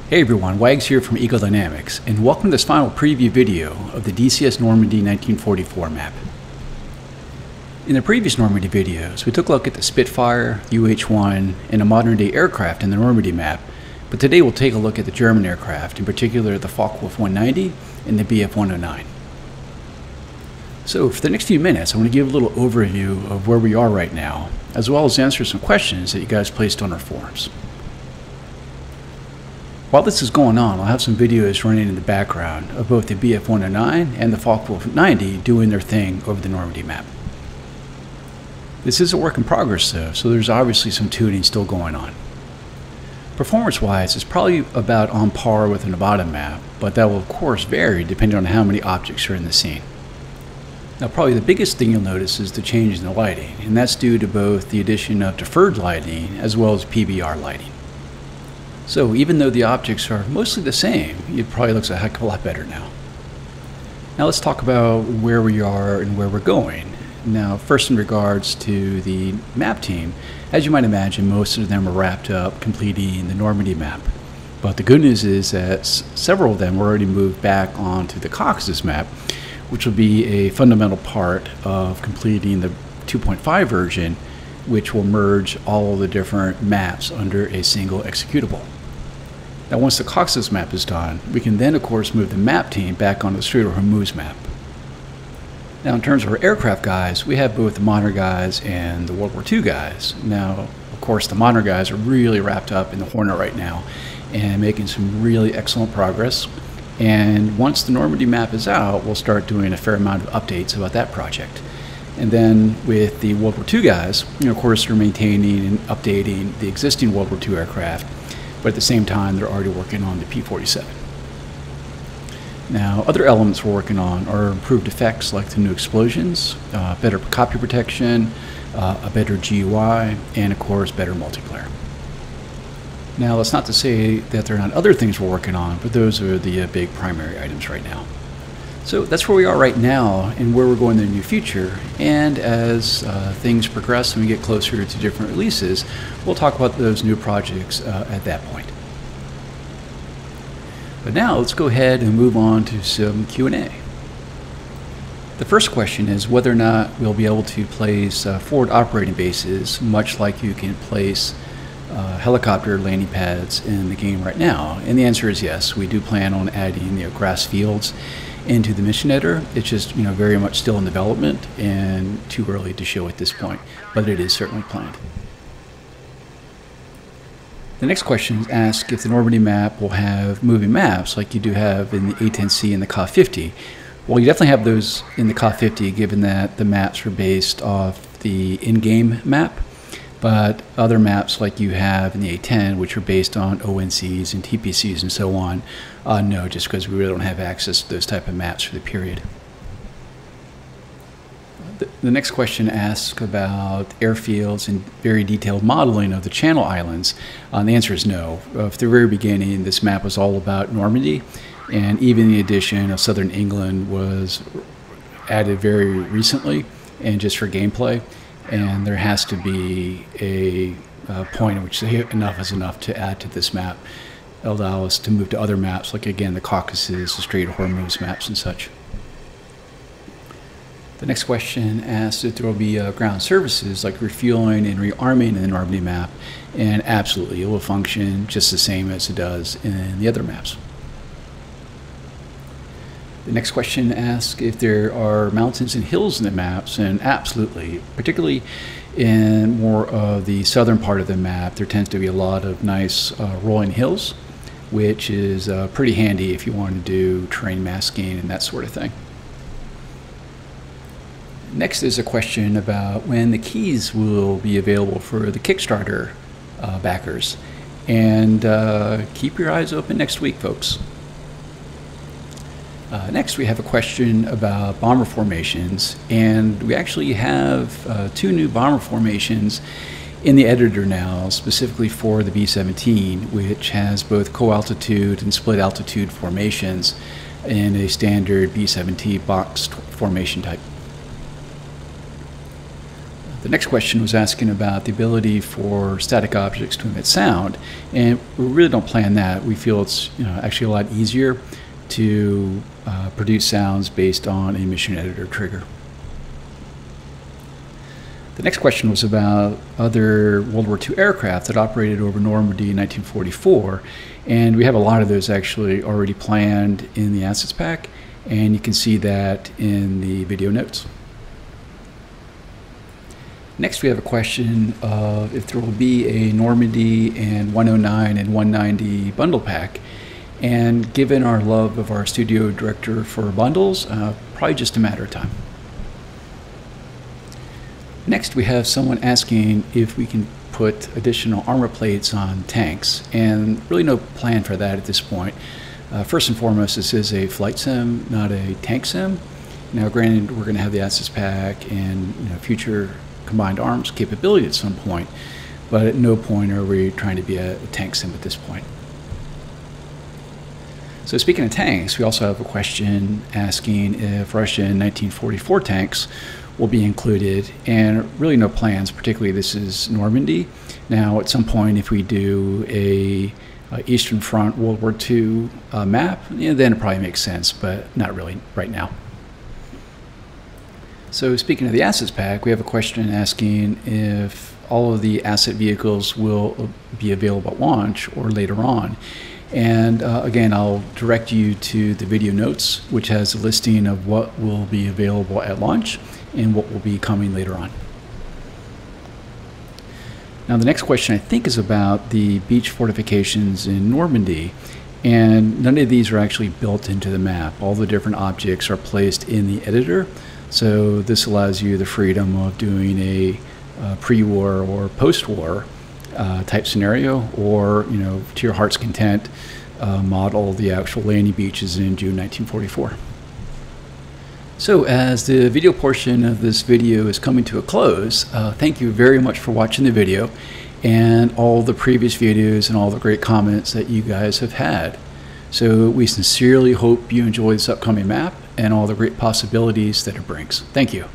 Hey everyone, Wags here from Eagle Dynamics, and welcome to this final preview video of the DCS Normandy 1944 map. In the previous Normandy videos, we took a look at the Spitfire, UH-1, and a modern-day aircraft in the Normandy map, but today we'll take a look at the German aircraft, in particular the Focke-Wulf 190 and the Bf 109. So for the next few minutes, I want to give a little overview of where we are right now, as well as answer some questions that you guys placed on our forums. While this is going on, I'll have some videos running in the background of both the Bf 109 and the Focke-Wulf 90 doing their thing over the Normandy map. This is a work in progress though, so there's obviously some tuning still going on. Performance-wise, it's probably about on par with the Nevada map, but that will of course vary depending on how many objects are in the scene. Now probably the biggest thing you'll notice is the change in the lighting, and that's due to both the addition of deferred lighting as well as PBR lighting. So even though the objects are mostly the same, it probably looks a heck of a lot better now. Now let's talk about where we are and where we're going. Now first in regards to the map team, as you might imagine, most of them are wrapped up completing the Normandy map. But the good news is that several of them were already moved back onto the K-4 map, which will be a fundamental part of completing the 2.5 version, which will merge all of the different maps under a single executable. Now once the K-4 map is done, we can then of course move the map team back onto the Streeter-Hormuz map. Now in terms of our aircraft guys, we have both the modern guys and the World War II guys. Now of course the modern guys are really wrapped up in the Hornet right now and making some really excellent progress. And once the Normandy map is out, we'll start doing a fair amount of updates about that project. And then with the World War II guys, of course, they're maintaining and updating the existing World War II aircraft, but at the same time, they're already working on the P-47. Now, other elements we're working on are improved effects like the new explosions, better copy protection, a better GUI, and of course, better multiplayer. Now, that's not to say that there are not other things we're working on, but those are the big primary items right now. So that's where we are right now and where we're going in the near future. And as things progress and we get closer to different releases, we'll talk about those new projects at that point. But now let's go ahead and move on to some Q&A. The first question is whether or not we'll be able to place forward operating bases, much like you can place helicopter landing pads in the game right now. And the answer is yes. We do plan on adding grass fields into the mission editor. It's just very much still in development and too early to show at this point, but it is certainly planned. The next question asks if the Normandy map will have moving maps like you do have in the A10C and the K-50. Well, you definitely have those in the K-50 given that the maps are based off the in-game map, but other maps like you have in the A10, which are based on ONCs and TPCs and so on, no, just because we really don't have access to those type of maps for the period. The next question asks about airfields and very detailed modeling of the Channel Islands. The answer is no. From the very beginning, this map was all about Normandy, and even the addition of Southern England was added very recently and just for gameplay. And there has to be a point at which enough is enough to add to this map. It'll allow us to move to other maps, like again the Caucasus, the Strait-of-Hormuz maps and such. The next question asks if there will be ground services like refueling and rearming in the Normandy map, and absolutely, it will function just the same as it does in the other maps. The next question asks if there are mountains and hills in the maps, and absolutely, particularly in more of the southern part of the map, there tends to be a lot of nice rolling hills, which is pretty handy if you want to do terrain masking and that sort of thing. Next is a question about when the keys will be available for the Kickstarter backers, and keep your eyes open next week, folks. Next, we have a question about bomber formations, and we actually have two new bomber formations in the editor now, specifically for the B-17, which has both co-altitude and split altitude formations in a standard B-17 boxed formation type. The next question was asking about the ability for static objects to emit sound, and we really don't plan that. We feel it's actually a lot easier to produce sounds based on a mission editor trigger. The next question was about other World War II aircraft that operated over Normandy in 1944, and we have a lot of those actually already planned in the assets pack, and you can see that in the video notes. Next we have a question of if there will be a Normandy and 109 and 190 bundle pack, and given our love of our studio director for bundles, probably just a matter of time. Next we have someone asking if we can put additional armor plates on tanks, and really no plan for that at this point. First and foremost, this is a flight sim, not a tank sim. Now granted, we're going to have the assets pack and future combined arms capability at some point, but at no point are we trying to be a tank sim at this point. So speaking of tanks, we also have a question asking if Russian 1944 tanks will be included, and really no plans, particularly this is Normandy. Now at some point if we do a Eastern Front World War II map, then it probably makes sense, but not really right now. So speaking of the assets pack, we have a question asking if all of the asset vehicles will be available at launch or later on. And again, I'll direct you to the video notes, which has a listing of what will be available at launch and what will be coming later on. Now the next question I think is about the beach fortifications in Normandy, and none of these are actually built into the map. All the different objects are placed in the editor. So this allows you the freedom of doing a pre-war or post-war type scenario, or to your heart's content, model the actual landing beaches in June 1944. So as the video portion of this video is coming to a close, thank you very much for watching the video and all the previous videos and all the great comments that you guys have had. So we sincerely hope you enjoy this upcoming map and all the great possibilities that it brings. Thank you.